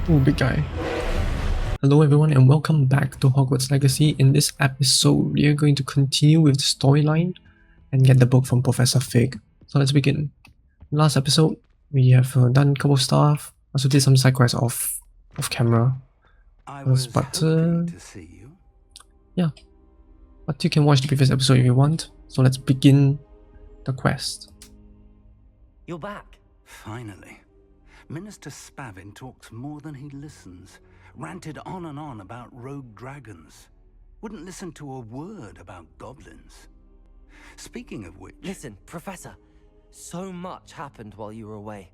Ooh, big guy. Hello everyone and welcome back to Hogwarts Legacy. In this episode, we are going to continue with the storyline and get the book from Professor Fig. So let's begin. Last episode, we have done a couple of stuff. Also did some side quests off camera. I was hoping to see you. Yeah. But you can watch the previous episode if you want. So let's begin the quest. You're back. Finally. Minister Spavin talks more than he listens. Ranted on and on about rogue dragons. Wouldn't listen to a word about goblins. Speaking of which... Listen, Professor. So much happened while you were away.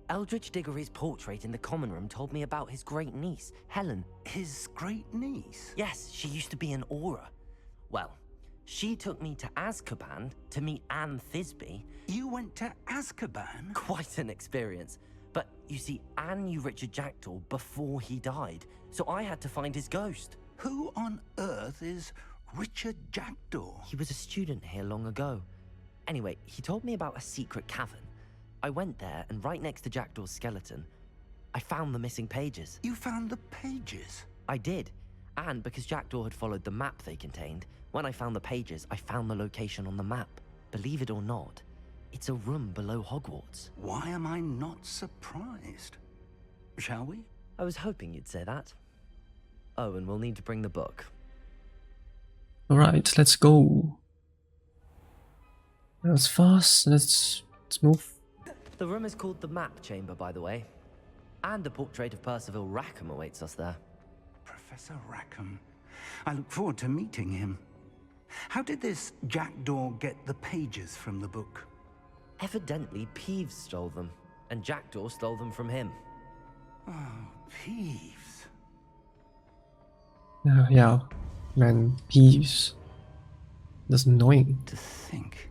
Eldridge Diggory's portrait in the common room told me about his great niece, Helen. His great niece? Yes, she used to be an Auror. Well, she took me to Azkaban to meet Anne Thisbe. You went to Azkaban? Quite an experience. But you see, Anne knew Richard Jackdaw before he died, so I had to find his ghost. Who on earth is Richard Jackdaw? He was a student here long ago. Anyway, he told me about a secret cavern. I went there, and right next to Jackdaw's skeleton, I found the missing pages. You found the pages? I did. And because Jackdaw had followed the map they contained, when I found the pages, I found the location on the map. Believe it or not, it's a room below Hogwarts. Why am I not surprised? Shall we? I was hoping you'd say that. Oh, and we'll need to bring the book. Alright, let's go. That's fast. Let's move. The room is called the Map Chamber, by the way. And a portrait of Percival Rackham awaits us there. Professor Rackham. I look forward to meeting him. How did this Jackdaw get the pages from the book? Evidently, Peeves stole them, and Jackdaw stole them from him. Oh, Peeves. Yeah, man, Peeves. That's annoying. To think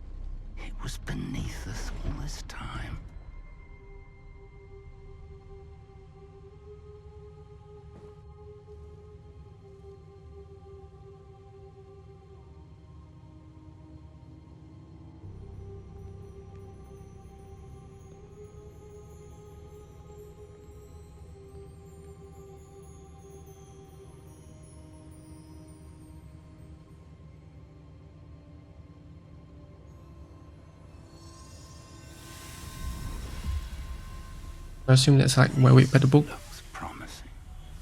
it was beneath us all this time. I assume that's like where we wait by the book. Looks promising.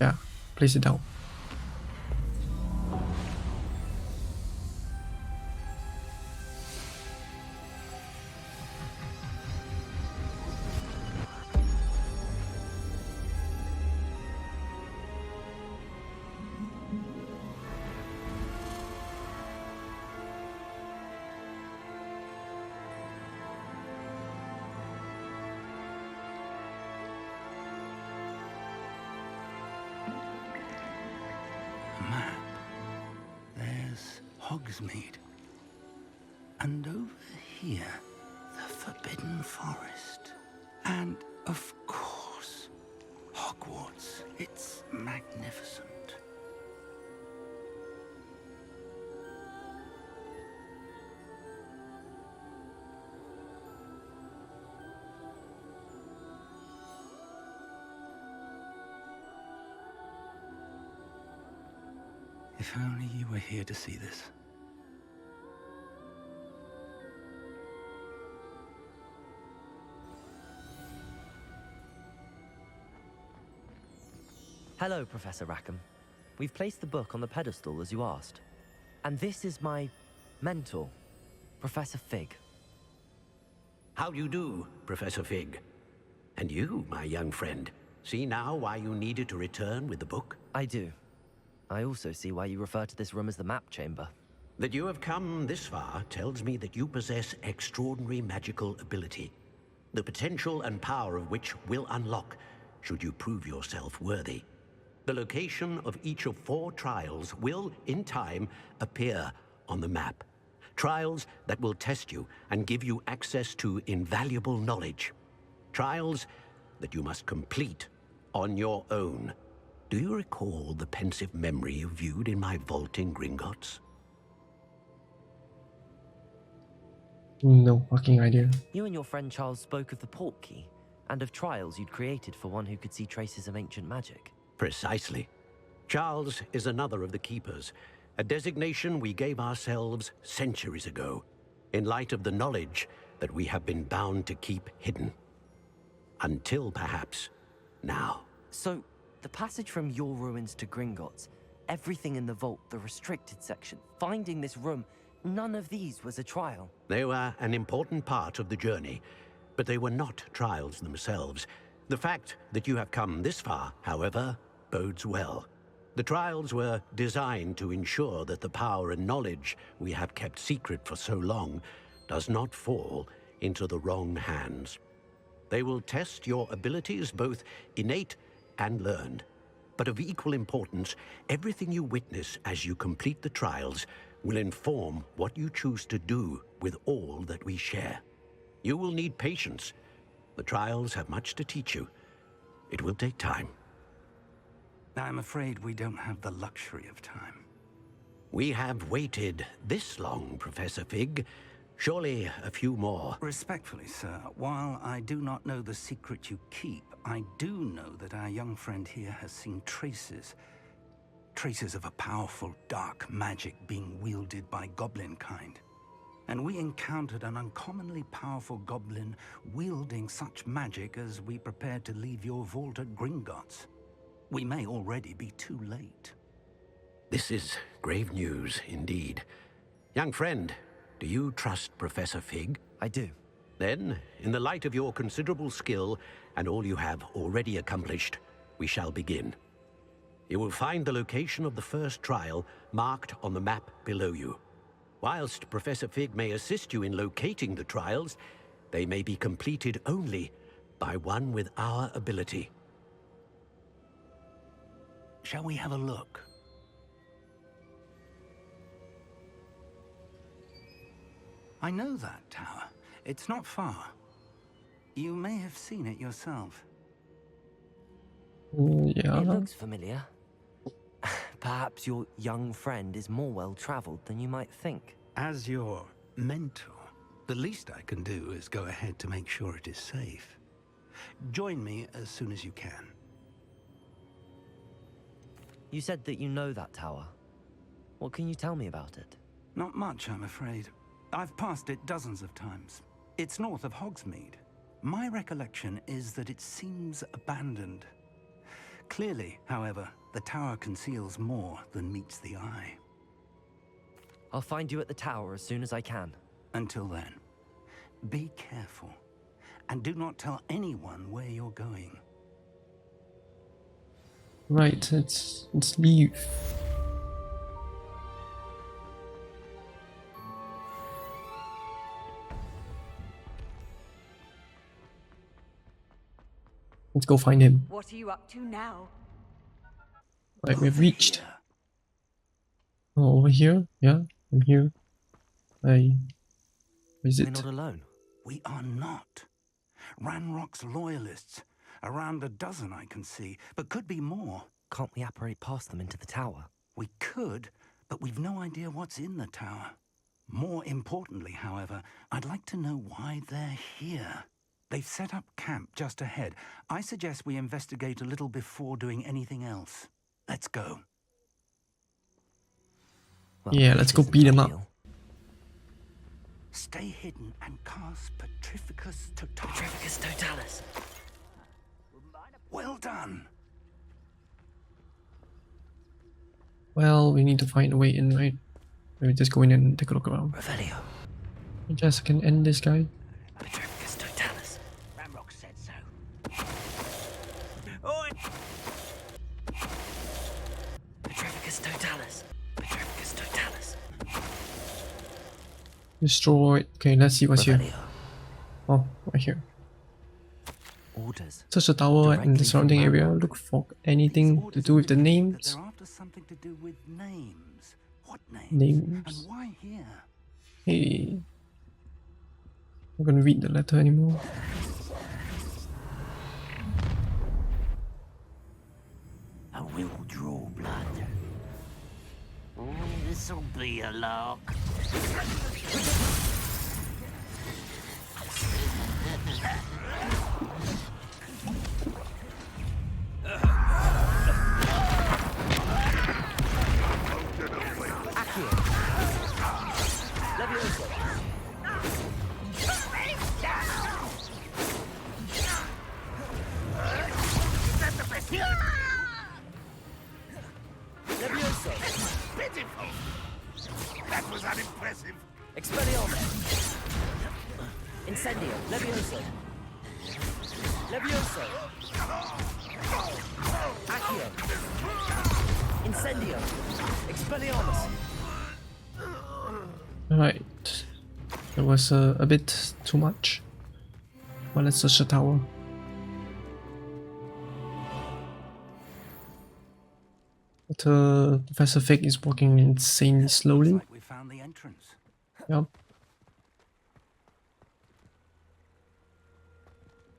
Yeah, place it down. Map. There's Hogsmeade. And over here, the Forbidden Forest. And, of course, Hogwarts. It's magnificent. If only you were here to see this. Hello, Professor Rackham. We've placed the book on the pedestal as you asked. And this is my mentor, Professor Fig. How do you do, Professor Fig? And you, my young friend, see now why you needed to return with the book? I do. I also see why you refer to this room as the Map Chamber. That you have come this far tells me that you possess extraordinary magical ability, the potential and power of which will unlock should you prove yourself worthy. The location of each of 4 trials will, in time, appear on the map. Trials that will test you and give you access to invaluable knowledge. Trials that you must complete on your own. Do you recall the pensive memory you viewed in my vault in Gringotts? No fucking idea. You and your friend Charles spoke of the port key, and of trials you'd created for one who could see traces of ancient magic. Precisely. Charles is another of the keepers, a designation we gave ourselves centuries ago, in light of the knowledge that we have been bound to keep hidden. Until perhaps now. So, the passage from your ruins to Gringotts, everything in the vault, the restricted section, finding this room, none of these was a trial. They were an important part of the journey, but they were not trials themselves. The fact that you have come this far, however, bodes well. The trials were designed to ensure that the power and knowledge we have kept secret for so long does not fall into the wrong hands. They will test your abilities, both innate and learned. But of equal importance, everything you witness as you complete the trials will inform what you choose to do with all that we share. You will need patience. The trials have much to teach you. It will take time. I'm afraid we don't have the luxury of time. We have waited this long, Professor Fig. Surely a few more. Respectfully, sir, while I do not know the secret you keep, I do know that our young friend here has seen traces of a powerful dark magic being wielded by goblin kind. And we encountered an uncommonly powerful goblin wielding such magic as we prepared to leave your vault at Gringotts. We may already be too late. This is grave news indeed. Young friend, do you trust Professor Fig? I do. Then, in the light of your considerable skill and all you have already accomplished, we shall begin. You will find the location of the first trial marked on the map below you. Whilst Professor Fig may assist you in locating the trials, they may be completed only by one with our ability. Shall we have a look? I know that tower. It's not far. You may have seen it yourself. Yeah. It looks familiar. Perhaps your young friend is more well-traveled than you might think. As your mentor, the least I can do is go ahead to make sure it is safe. Join me as soon as you can. You said that you know that tower. What can you tell me about it? Not much, I'm afraid. I've passed it dozens of times. It's north of Hogsmeade. My recollection is that it seems abandoned. Clearly, however, the tower conceals more than meets the eye. I'll find you at the tower as soon as I can. Until then, be careful, and do not tell anyone where you're going. Right, let's leave. Let's go find him. What are you up to now? Right, we've reached. Here. Oh, over here? Yeah, I'm here. Is We're it? not alone. We are not. Ranrock's loyalists. Around a dozen I can see, but could be more. Can't we apparate past them into the tower? We could, but we've no idea what's in the tower. More importantly, however, I'd like to know why they're here. They've set up camp just ahead. I suggest we investigate a little before doing anything else. Let's go. Well, Yeah, this let's go isn't beat 'em up. ideal. Stay hidden and cast Petrificus Totalis. Petrificus Totalis. Well done. Well, we need to find a way in, right? Maybe just go in and take a look around. Revelio. I guess I can end this guy. Petrificus Totalis. Ranrock said so. Petrificus Totalis. Petrificus Totalis. Destroy. Okay, let's see what's here. Revelio. Oh, right here. Orders. Search the tower and Directly the surrounding from area. Ranrock. Look for anything to do with the names. They're after something to do with names. What names? Names. And why here? Hey. I'm not gonna read the letter anymore. I will draw blood. Oh, this'll be a lark. Levioso. Levioso. Accio. Incendio. Expelliarmus. Alright. That was a bit too much. Well, let's search the tower. But Professor Fig is walking insanely slowly. Looks like we found the entrance. Yep.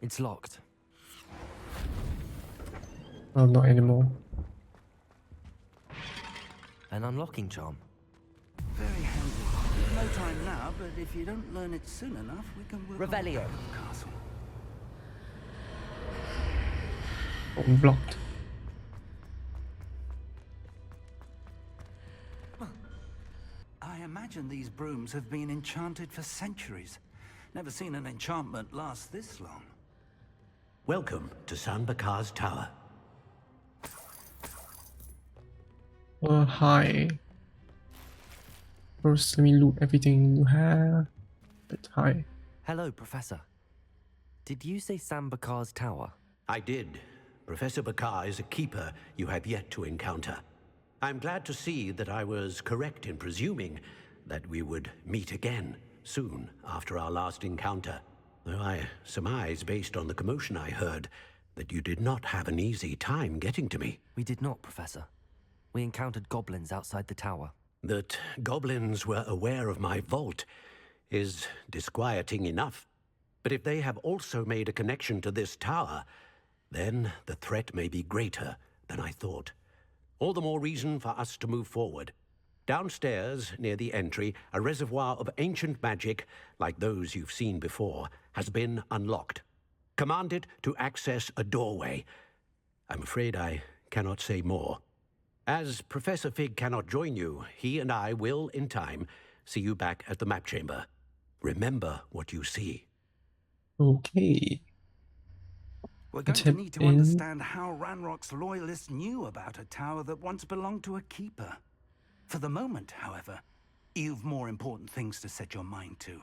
It's locked. Well, not anymore. An unlocking charm. Very handy. No time now, but if you don't learn it soon enough, we can work Revelio. on the castle. Oh, blocked. I imagine these brooms have been enchanted for centuries. Never seen an enchantment last this long. Welcome to San Bakar's tower. Hi. First, let me loot everything you have. But hi. Hello, Professor. Did you say Sam Bakar's tower? I did. Professor Bakar is a keeper you have yet to encounter. I'm glad to see that I was correct in presuming that we would meet again soon after our last encounter. Though I surmise, based on the commotion I heard, that you did not have an easy time getting to me. We did not, Professor. We encountered goblins outside the tower. That goblins were aware of my vault is disquieting enough. But if they have also made a connection to this tower, then the threat may be greater than I thought. All the more reason for us to move forward. Downstairs, near the entry, a reservoir of ancient magic, like those you've seen before, has been unlocked. Command it to access a doorway. I'm afraid I cannot say more. As Professor Fig cannot join you, he and I will, in time, see you back at the map chamber. Remember what you see. Okay. We're going Let's to head need to in. understand how Ranrock's loyalists knew about a tower that once belonged to a keeper. For the moment, however, you've more important things to set your mind to.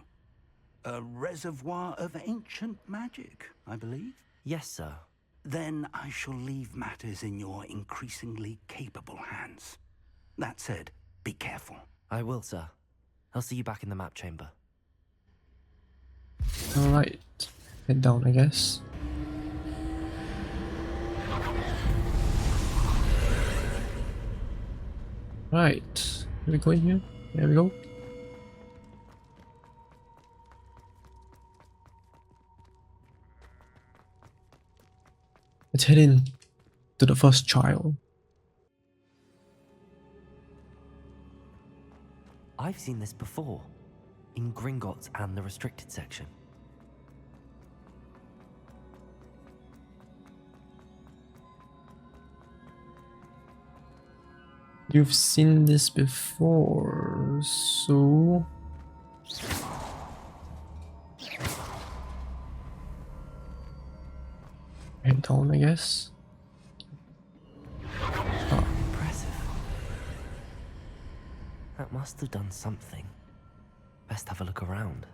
A reservoir of ancient magic, I believe? Yes, sir. Then I shall leave matters in your increasingly capable hands. That said, be careful. I will, sir. I'll see you back in the map chamber. Alright. Head down, I guess. Right. Here we go in here. There we go. Let's head in to the first trial. I've seen this before, in Gringotts and the restricted section. You've seen this before, so... head down, I guess. Impressive. That must have done something. Best have a look around.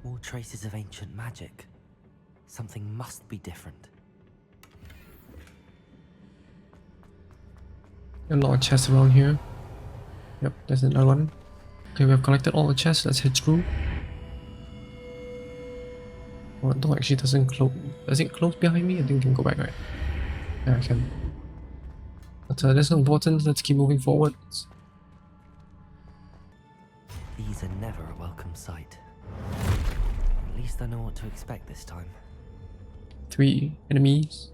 More traces of ancient magic. Something must be different. A lot of chests around here. Yep, there's another one. Okay, we have collected all the chests. Let's head through. Oh, the door actually doesn't close. Does it close behind me? I think I can go back, right? Yeah, I can. But that's not important. Let's keep moving forward. These are never a welcome sight. At least I know what to expect this time. 3 enemies.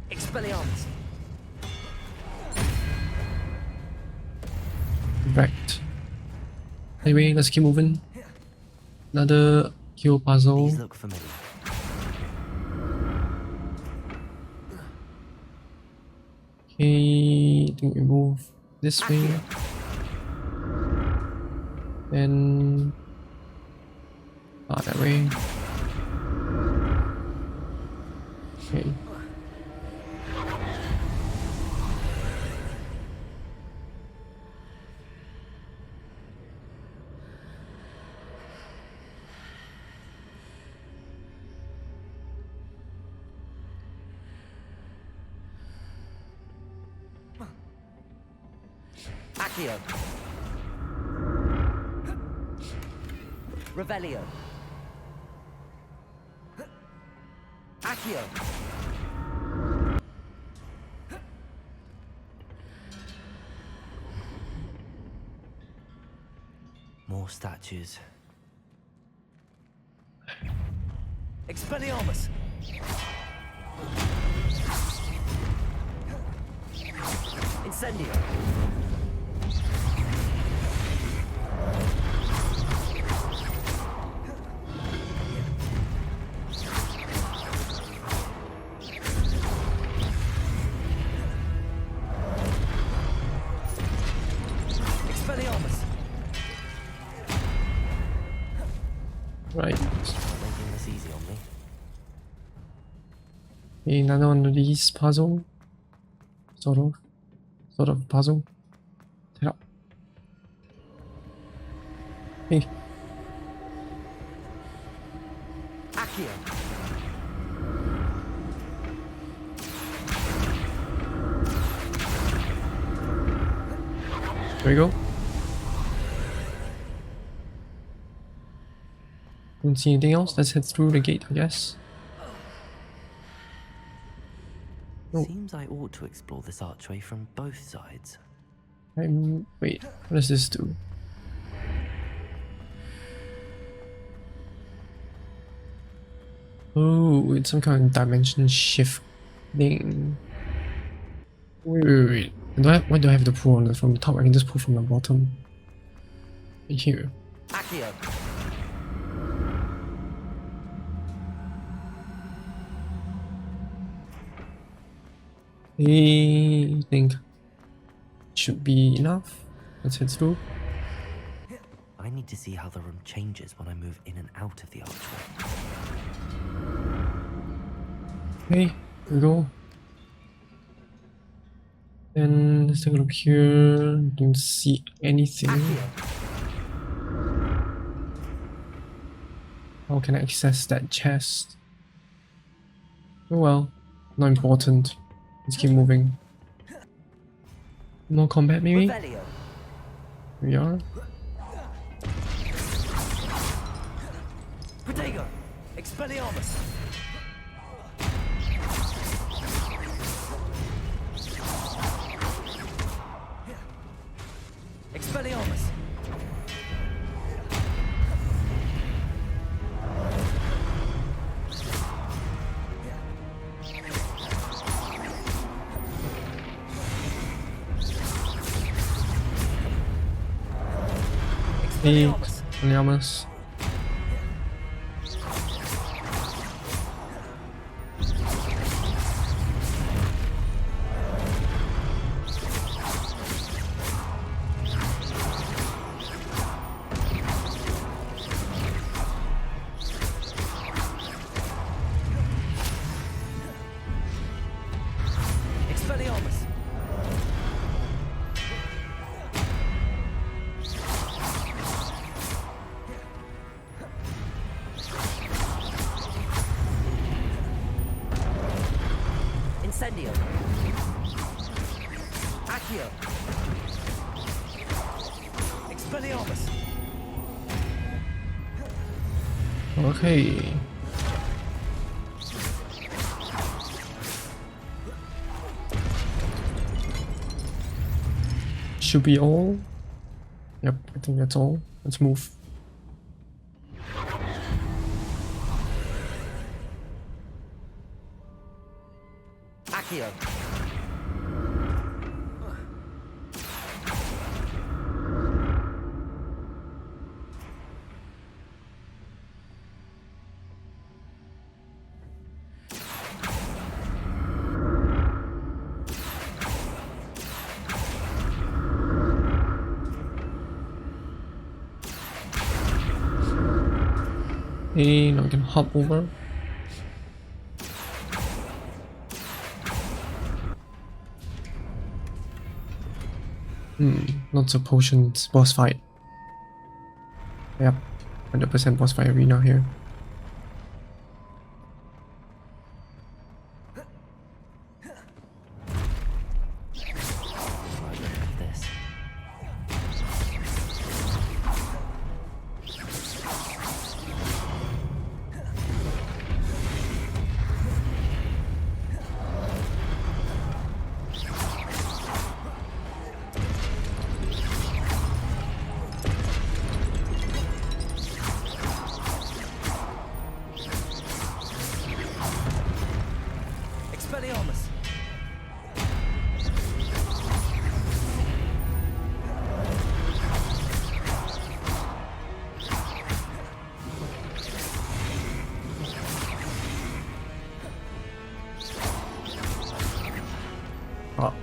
Expelliarmus! Right. Anyway, let's keep moving. Another kill puzzle. These look familiar. Okay, I think we move this way. Then that way. Okay. Accio. Revelio. Accio. More statues. Expelliarmus! Incendio! Expelliarmus! Right. Making this easy on me. Okay, another one of these puzzle. Sort of puzzle. Yeah. Hey. Accio! There we go. Don't see anything else. Let's head through the gate, I guess. Oh. Seems I ought to explore this archway from both sides. Wait, what does this do? Oh, it's some kind of dimension shift thing. Wait. Why do I have to pull on it from the top? I can just pull from the bottom. Right here. Accio! I think should be enough. Let's head through. I need to see how the room changes when I move in and out of the archway. Okay, here we go. Then let's take a look here. Don't see anything. How can I access that chest? Oh well, not important. Let's keep moving. More combat maybe? Revelio! Here we are. Protego! Expelliarmus! Expelliarmus! Hey, Expelliarmus! Expelliarmus. Expelliarmus! Incendio! Accio! Expelliarmus! Okay. Should be all. Yep, I think that's all. Let's move. Accio! Okay, now we can hop over. Lots of potions. Boss fight. Yep, 100% boss fight arena here. Right, look at this. Expelliarmus! Oh.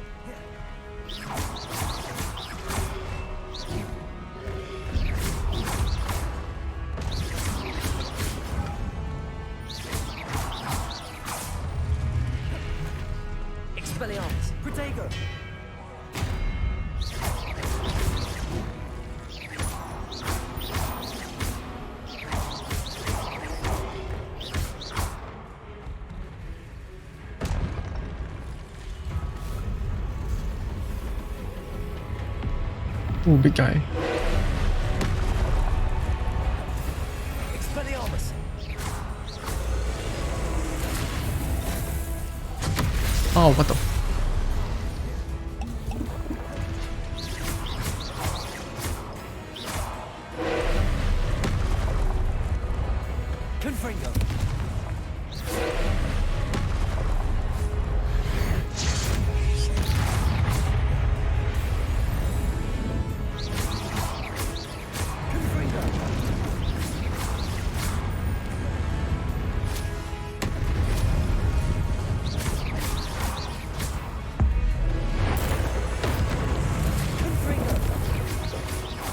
Expelliarmus! Protego! Ooh, big guy. Expelliarmus! Oh, what the? Confringo!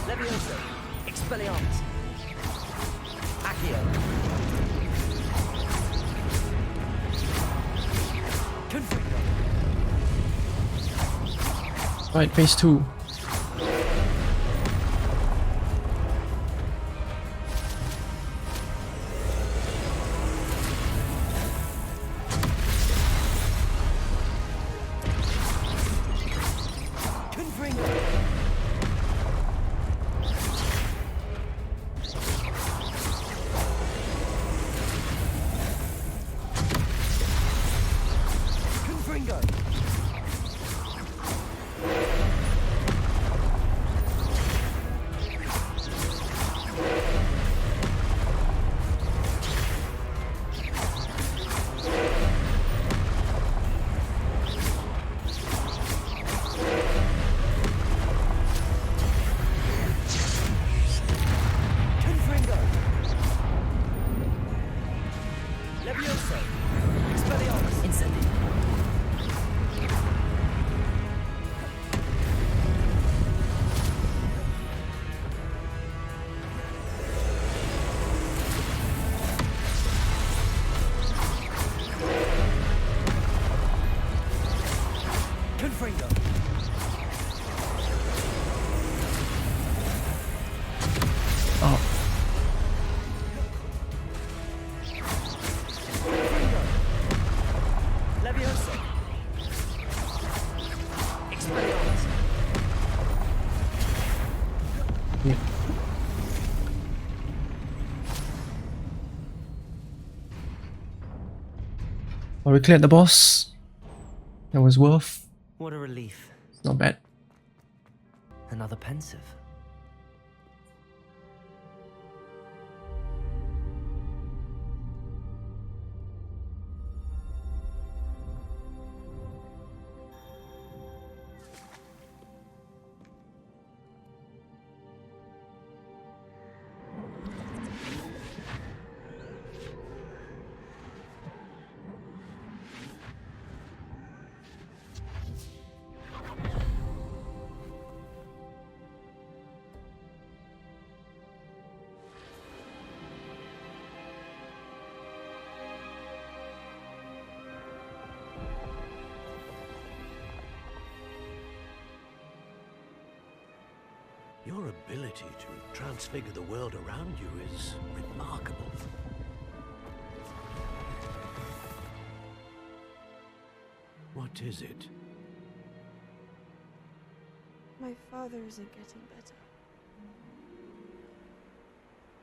Levioso! Expelliarmus! Accio! Confringo! Right, phase 2. Confringo! Confringo! Confringo! Levioso! Expelliarmus! Incendio! Confringo! Oh, Confringo! Levioso! Expelliarmus! yeah. Well, we cleared the boss. That was worth. What a relief. It's not bad. Another pensive. Your ability to transfigure the world around you is remarkable. What is it? My father isn't getting better.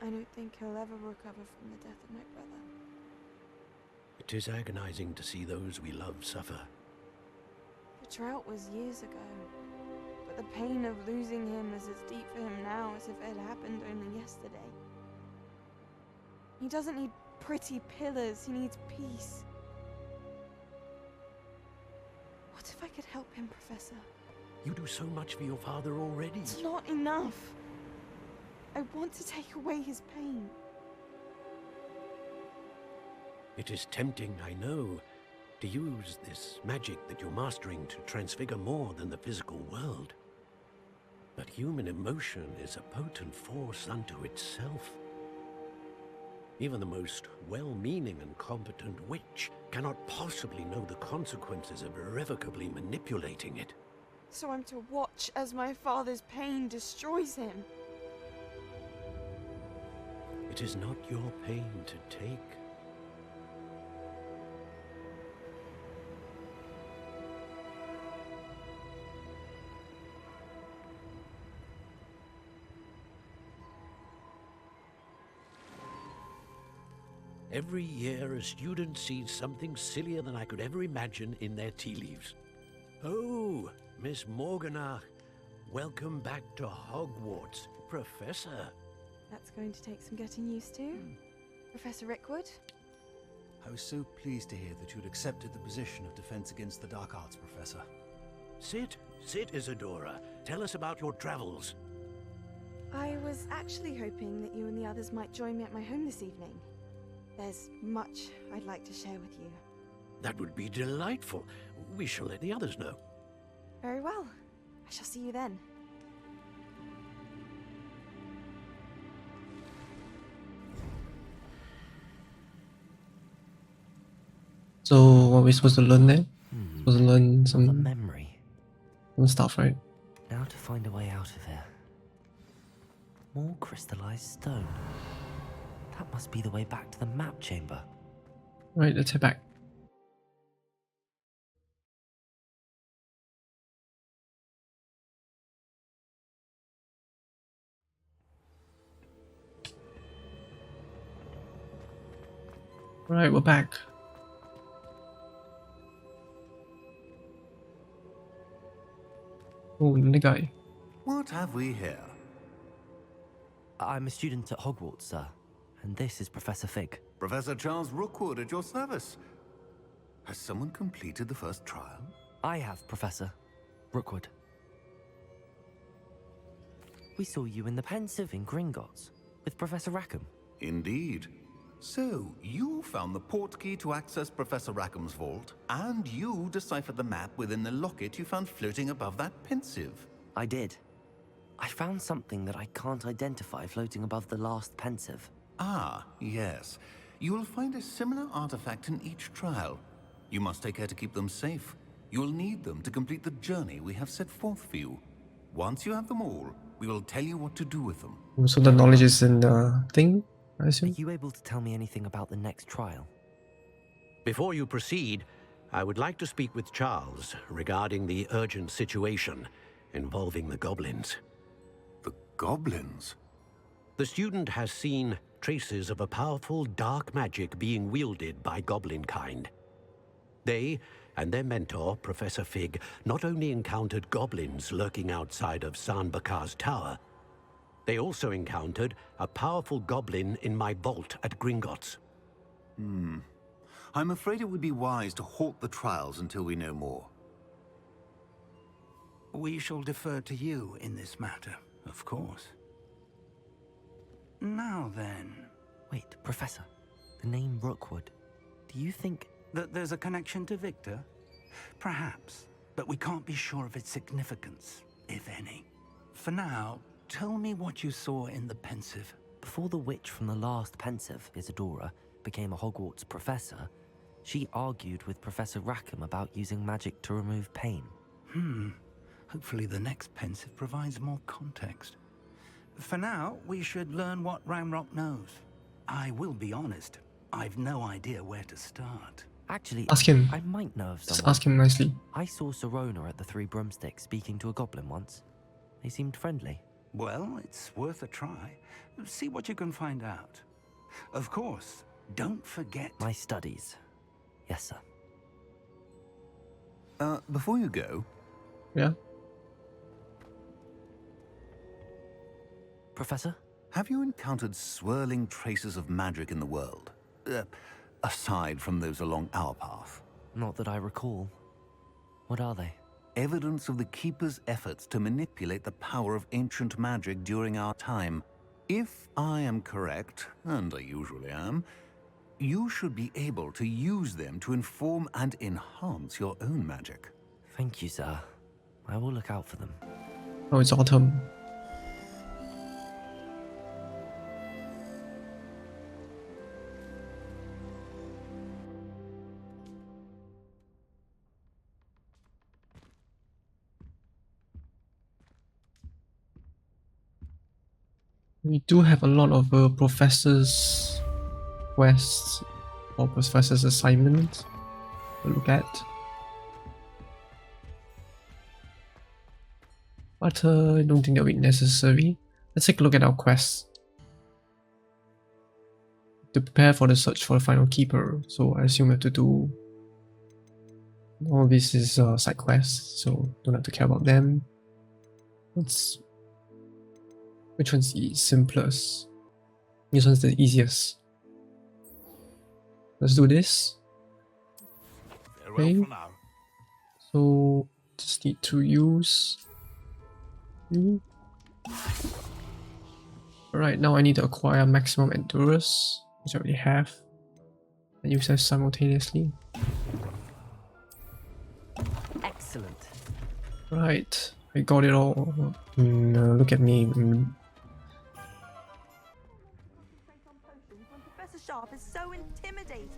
I don't think he'll ever recover from the death of my brother. It is agonizing to see those we love suffer. The drought was years ago, but the pain of losing him is as deep for him now as if it had happened only yesterday. He doesn't need pretty pillars, he needs peace. What if I could help him, Professor? You do so much for your father already. It's not enough. I want to take away his pain. It is tempting, I know, to use this magic that you're mastering to transfigure more than the physical world. But human emotion is a potent force unto itself. Even the most well-meaning and competent witch cannot possibly know the consequences of irrevocably manipulating it. So I'm to watch as my father's pain destroys him. It is not your pain to take. Every year, a student sees something sillier than I could ever imagine in their tea leaves. Oh, Miss Morganach, welcome back to Hogwarts, Professor. That's going to take some getting used to. Professor Rickwood? I was so pleased to hear that you had accepted the position of Defense Against the Dark Arts, Professor. Sit, Isadora. Tell us about your travels. I was actually hoping that you and the others might join me at my home this evening. There's much I'd like to share with you. That would be delightful. We shall let the others know. Very well. I shall see you then. So what are we supposed to learn there? Supposed to learn The some memory. stuff, right? Now to find a way out of here. More crystallized stone. That must be the way back to the map chamber. Right, let's head back. Right, we're back. Oh, the guy. What have we here? I'm a student at Hogwarts, sir. And this is Professor Fig. Professor Charles Rookwood at your service. Has someone completed the first trial? I have, Professor Rookwood. We saw you in the Pensive in Gringotts with Professor Rackham. Indeed. So, you found the portkey to access Professor Rackham's vault, and you deciphered the map within the locket you found floating above that Pensive. I did. I found something that I can't identify floating above the last Pensive. Ah, yes. You will find a similar artifact in each trial. You must take care to keep them safe. You will need them to complete the journey we have set forth for you. Once you have them all, we will tell you what to do with them. So the knowledge is in the thing, I Are assume? you able to tell me anything about the next trial? Before you proceed, I would like to speak with Charles regarding the urgent situation involving the goblins. The goblins? The student has seen traces of a powerful dark magic being wielded by goblin kind. They and their mentor, Professor Fig, not only encountered goblins lurking outside of Sanbakar's tower, they also encountered a powerful goblin in my vault at Gringotts. I'm afraid it would be wise to halt the trials until we know more. We shall defer to you in this matter, of course. Now then, Wait, Professor. The name Rookwood. Do you think... that there's a connection to Victor? Perhaps, but we can't be sure of its significance, if any. For now, tell me what you saw in the Pensive. Before the witch from the last Pensive, Isadora, became a Hogwarts professor, she argued with Professor Rackham about using magic to remove pain. Hopefully the next Pensive provides more context. For now, we should learn what Ranrock knows. I will be honest, I've no idea where to start. Actually, Ask him. I might know of Just someone. ask him nicely. I saw Sirona at the Three Broomsticks speaking to a goblin once. They seemed friendly. Well, it's worth a try. See what you can find out. Of course, don't forget... My studies. Yes, sir. Before you go, Yeah. Professor? have you encountered swirling traces of magic in the world? Aside from those along our path. Not that I recall. What are they? Evidence of the Keeper's efforts to manipulate the power of ancient magic during our time. If I am correct, and I usually am, you should be able to use them to inform and enhance your own magic. Thank you, sir. I will look out for them. Oh, it's autumn. We do have a lot of professors' quests or professors' assignments to look at. But I don't think that'll be necessary. Let's take a look at our quests. To prepare for the search for the final keeper, so I assume we have to do all this is side quests, so don't have to care about them. Which one's the simplest? This one's the easiest. Let's do this. Okay. So just need to use you. Alright, now I need to acquire maximum endurance, which I already have, and use them simultaneously. Excellent. Right, I got it all. Look at me. Professor Sharp is so intimidating.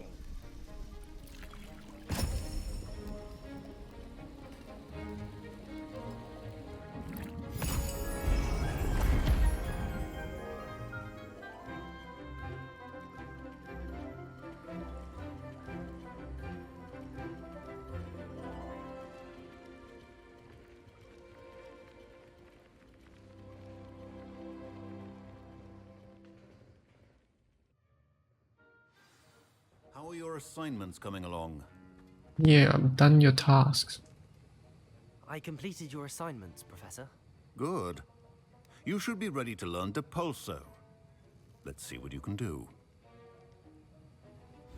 How are your assignments coming along? Yeah, I've done your tasks. I completed your assignments, Professor. Good. You should be ready to learn Depulso. Let's see what you can do.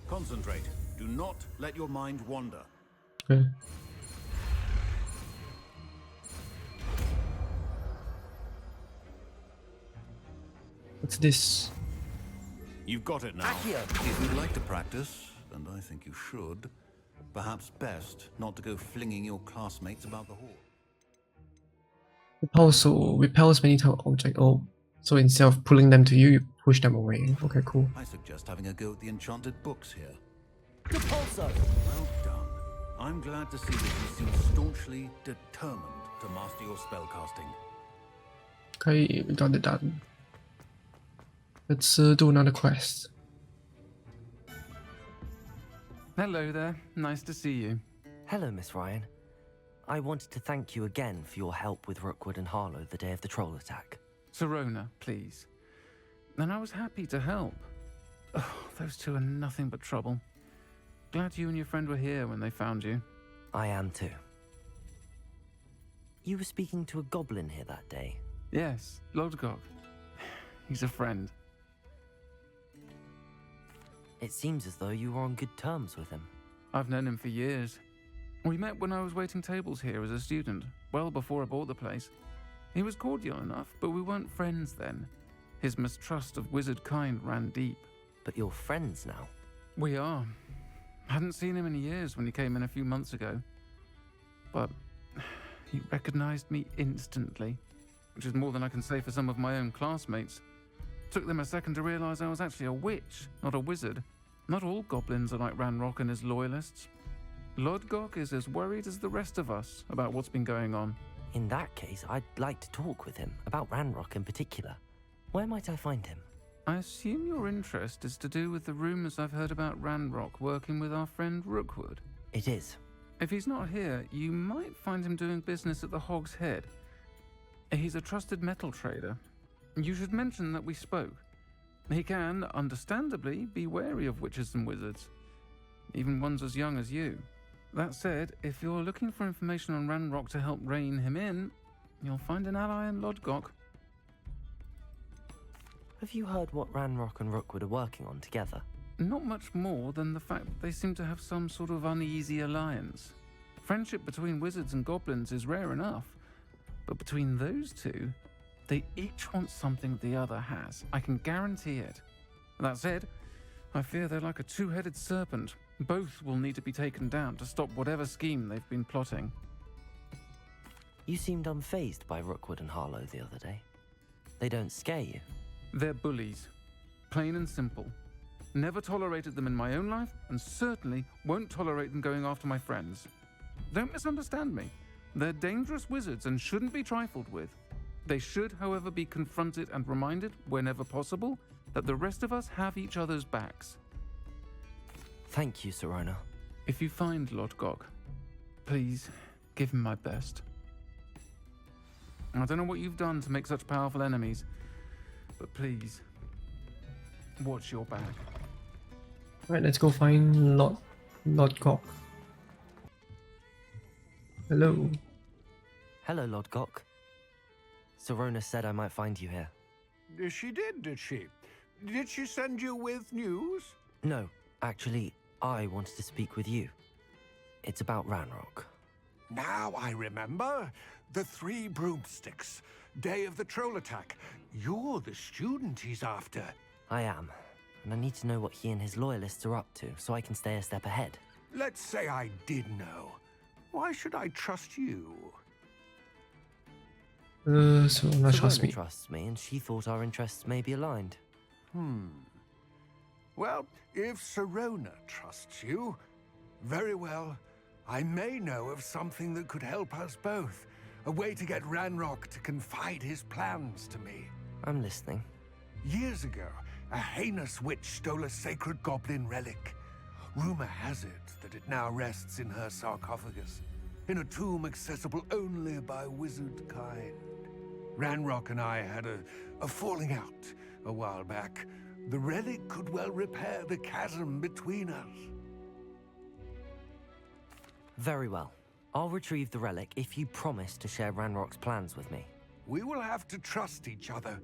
Concentrate. Do not let your mind wander. Okay. What's this? You've got it now. If you'd like to practice, and I think you should, perhaps best not to go flinging your classmates about the hall. Repels many type of object. Oh, so instead of pulling them to you, you push them away. Okay, cool. I suggest having a go at the enchanted books here. Depulso! Well done. I'm glad to see that you seem staunchly determined to master your spellcasting. Okay, we got it done. Let's do another quest. Hello there. Nice to see you. Hello, Miss Ryan. I wanted to thank you again for your help with Rookwood and Harlow the day of the troll attack. Sirona, please. And I was happy to help. Oh, those two are nothing but trouble. Glad you and your friend were here when they found you. I am too. You were speaking to a goblin here that day. Yes, Lodgok. He's a friend. It seems as though you were on good terms with him. I've known him for years. We met when I was waiting tables here as a student, well before I bought the place. He was cordial enough, but we weren't friends then. His mistrust of wizard kind ran deep. But you're friends now. We are. Hadn't seen him in years when he came in a few months ago. But he recognized me instantly, which is more than I can say for some of my own classmates. Took them a second to realize I was actually a witch, not a wizard. Not all goblins are like Ranrock and his loyalists. Lodgok is as worried as the rest of us about what's been going on. In that case, I'd like to talk with him, about Ranrock in particular. Where might I find him? I assume your interest is to do with the rumors I've heard about Ranrock working with our friend Rookwood. It is. If he's not here, you might find him doing business at the Hog's Head. He's a trusted metal trader. You should mention that we spoke. He can, understandably, be wary of witches and wizards, even ones as young as you. That said, if you're looking for information on Ranrock to help rein him in, you'll find an ally in Lodgok. Have you heard what Ranrock and Rookwood are working on together? Not much more than the fact that they seem to have some sort of uneasy alliance. Friendship between wizards and goblins is rare enough, but between those two, they each want something the other has. I can guarantee it. That said, I fear they're like a two-headed serpent. Both will need to be taken down to stop whatever scheme they've been plotting. You seemed unfazed by Rookwood and Harlow the other day. They don't scare you. They're bullies. Plain and simple. Never tolerated them in my own life, and certainly won't tolerate them going after my friends. Don't misunderstand me. They're dangerous wizards and shouldn't be trifled with. They should, however, be confronted and reminded, whenever possible, that the rest of us have each other's backs. Thank you, Sirona. If you find Lodgok, please give him my best. I don't know what you've done to make such powerful enemies, but please, watch your back. Alright, let's go find Lodgok. Hello. Hello, Lodgok. Sirona said I might find you here. She did she? Did she send you with news? No, actually, I wanted to speak with you. It's about Ranrock. Now I remember. The 3 broomsticks. Day of the troll attack. You're the student he's after. I am, and I need to know what he and his loyalists are up to so I can stay a step ahead. Let's say I did know. Why should I trust you? Sirona trusts Sirona me. trusts me, and she thought our interests may be aligned. Well, if Sirona trusts you, very well. I may know of something that could help us both. A way to get Ranrock to confide his plans to me. I'm listening. Years ago, a heinous witch stole a sacred goblin relic. Rumor has it that it now rests in her sarcophagus, in a tomb accessible only by wizard kind. Ranrock and I had a falling out a while back. The relic could well repair the chasm between us. Very well. I'll retrieve the relic if you promise to share Ranrock's plans with me. We will have to trust each other.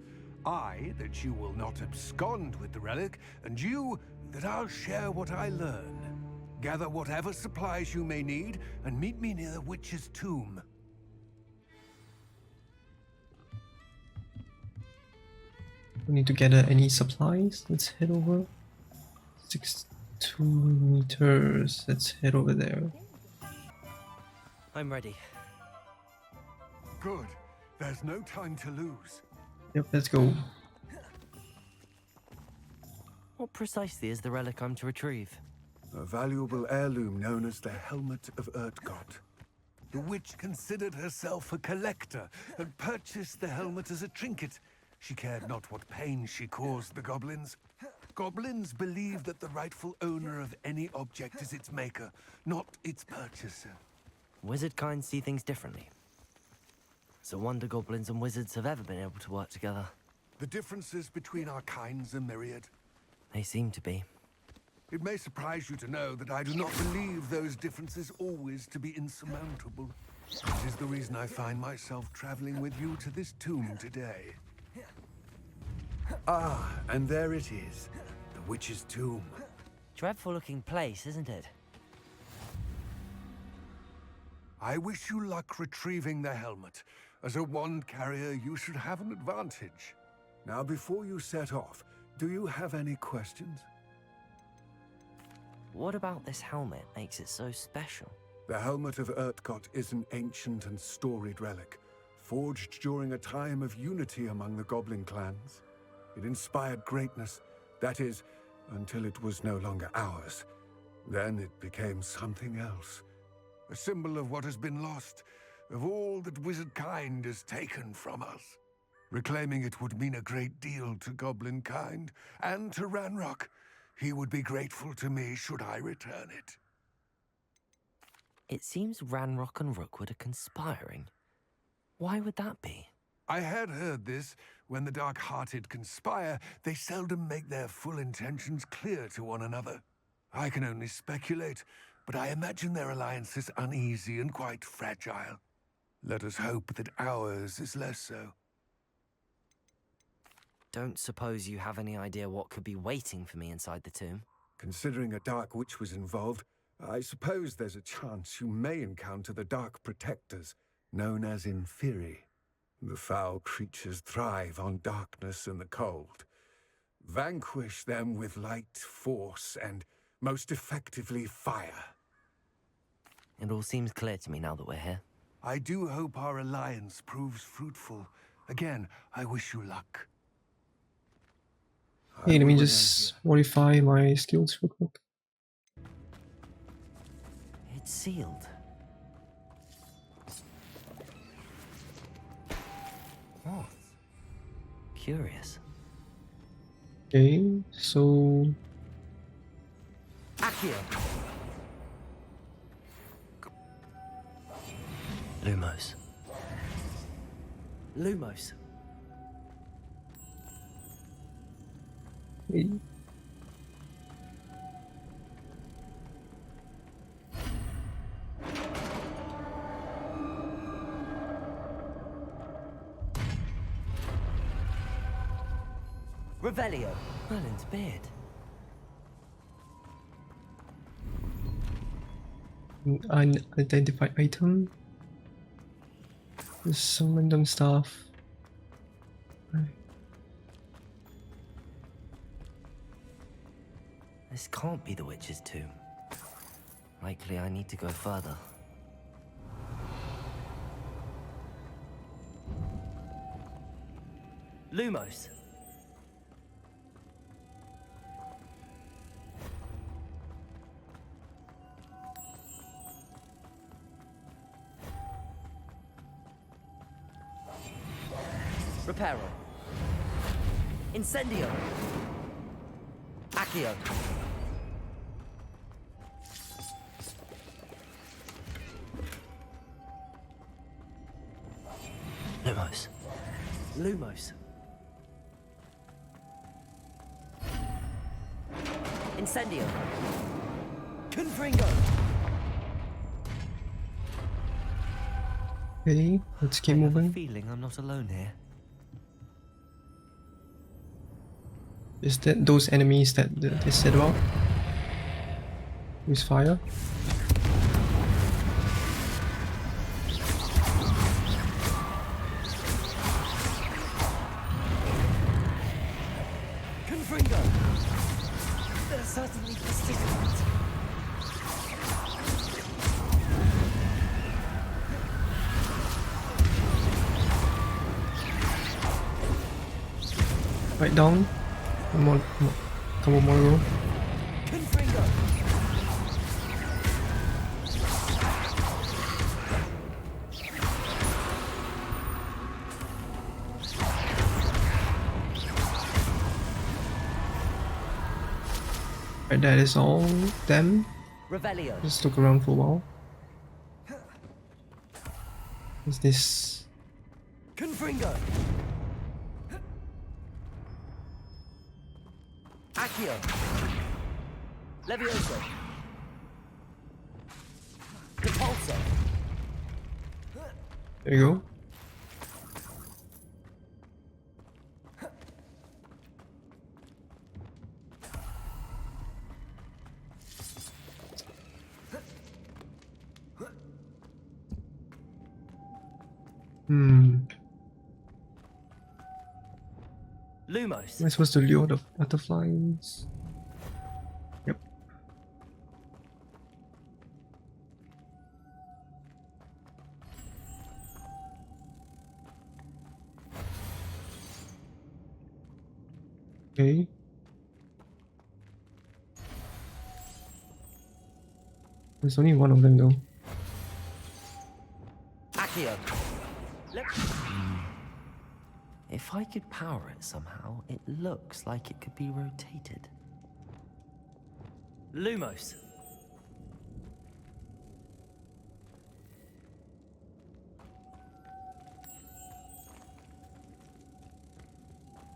I, that you will not abscond with the relic, and you, that I'll share what I learn. Gather whatever supplies you may need, and meet me near the witch's tomb. We need to gather any supplies. Let's head over. 62 meters. Let's head over there. I'm ready. Good. There's no time to lose. Yep, let's go. What precisely is the relic I'm to retrieve? A valuable heirloom known as the Helmet of Urtkot. The witch considered herself a collector and purchased the helmet as a trinket. She cared not what pain she caused the goblins. Goblins believe that the rightful owner of any object is its maker, not its purchaser. Wizard kind see things differently. It's a wonder goblins and wizards have ever been able to work together. The differences between our kinds are myriad. They seem to be. It may surprise you to know that I do not believe those differences always to be insurmountable. It is the reason I find myself traveling with you to this tomb today. Ah, and there it is, the witch's tomb. Dreadful looking place, isn't it? I wish you luck retrieving the helmet. As a wand carrier, you should have an advantage. Now, before you set off, do you have any questions? What about this helmet makes it so special? The Helmet of Urtkot is an ancient and storied relic, forged during a time of unity among the goblin clans. It inspired greatness, that is, until it was no longer ours. Then it became something else. A symbol of what has been lost, of all that wizard kind has taken from us. Reclaiming it would mean a great deal to goblin kind, and to Ranrock. He would be grateful to me should I return it. It seems Ranrock and Rookwood are conspiring. Why would that be? I had heard this. When the dark-hearted conspire, they seldom make their full intentions clear to one another. I can only speculate, but I imagine their alliance is uneasy and quite fragile. Let us hope that ours is less so. Don't suppose you have any idea what could be waiting for me inside the tomb? Considering a Dark Witch was involved, I suppose there's a chance you may encounter the Dark Protectors, known as Inferi. The foul creatures thrive on darkness and the cold. Vanquish them with light, force, and most effectively fire. It all seems clear to me now that we're here. I do hope our alliance proves fruitful. Again, I wish you luck. Hey, let me just modify my skills real quick. It's sealed. What? Curious. Okay, so Accio! Lumos. Lumos. hey, Revelio. Merlin's beard. unidentified item. There's some random stuff. Right. This can't be the witch's tomb. Likely I need to go further. Lumos. Reparo. Incendio. Accio. Lumos. Lumos. Incendio. Confringo. Okay, let's keep I have a moving. feeling I'm not alone here. Is that those enemies that they said about? With fire? Confringo. They're certainly persistent. Right down. More, couple more row. Confringo. Right, that is all them. Revelio. Just look around for a while. Is this? Confringo. Accio. Levioso. Repulso. There you go. Lumos. Am I supposed to lure the butterflies? Yep. Okay. There's only one of them though. Accio. If I could power it somehow, it looks like it could be rotated. Lumos.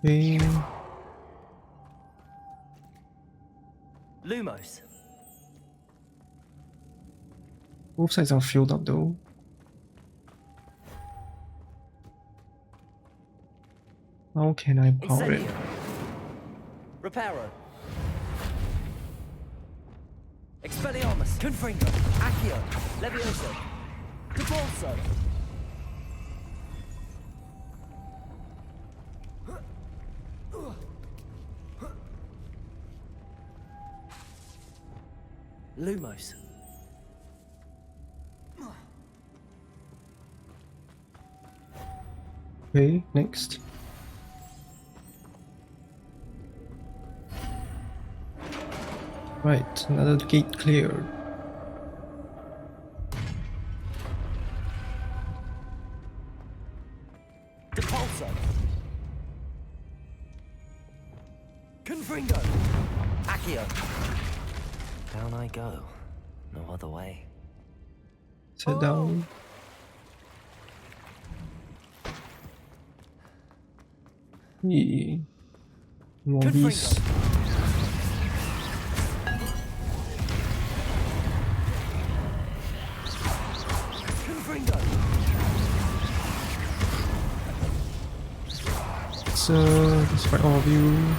Okay. Lumos. Both sides are filled up though. How can I power it? Incendio. Reparo. Expelliarmus. Confringo. Accio. Levioso. Debolso. Lumos. Okay, next. Right, another gate cleared. Depulso. Confringo. Accio. Down I go. No other way. Sit down. Yeah. More of these. Let's fight all of you.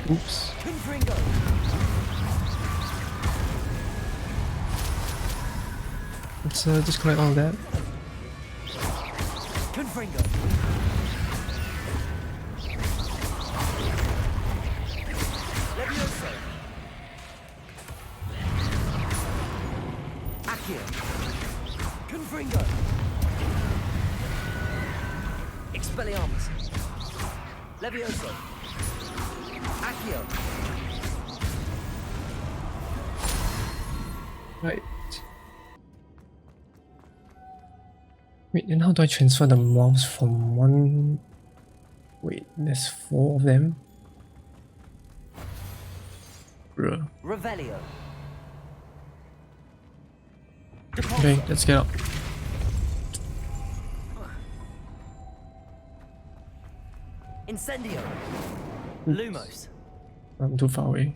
Oops. Let's disconnect all that. Confringo. Levioso. Accio. Confringo. Expelliarmus. Levioso. Accio. Right. Wait, then how do I transfer the mobs from one... Wait, there's 4 of them? Bruh. Revelio. Okay, let's get up. Incendio. Lumos. I'm too far away.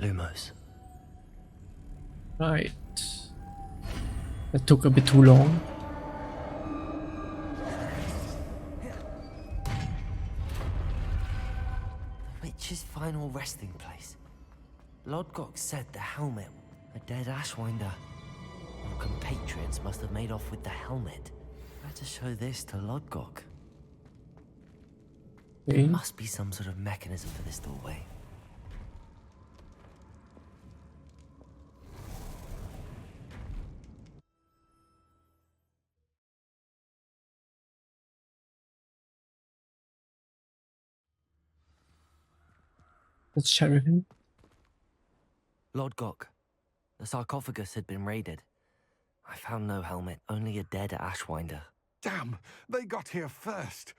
Lumos. Right. That took a bit too long. The witch's final resting place. Lodgok said the helmet, a dead Ashwinder. Our compatriots must have made off with the helmet. Better show this to Lodgok. Okay. There must be some sort of mechanism for this doorway. Let's chat with him. Lodgok, the sarcophagus had been raided. I found no helmet, only a dead Ashwinder. Damn, they got here first.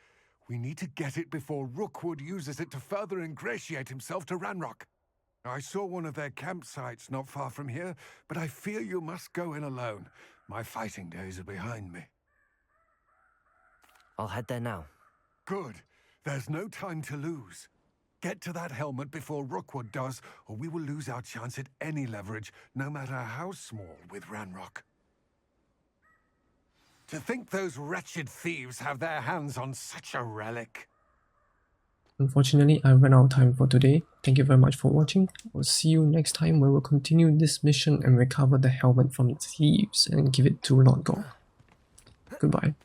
We need to get it before Rookwood uses it to further ingratiate himself to Ranrock. I saw one of their campsites not far from here, but I fear you must go in alone. My fighting days are behind me. I'll head there now. Good. There's no time to lose. Get to that helmet before Rookwood does, or we will lose our chance at any leverage, no matter how small, with Ranrock. To think those wretched thieves have their hands on such a relic. Unfortunately, I ran out of time for today. Thank you very much for watching. I'll see you next time where we'll continue this mission and recover the helmet from the thieves and give it to Lord God. Goodbye.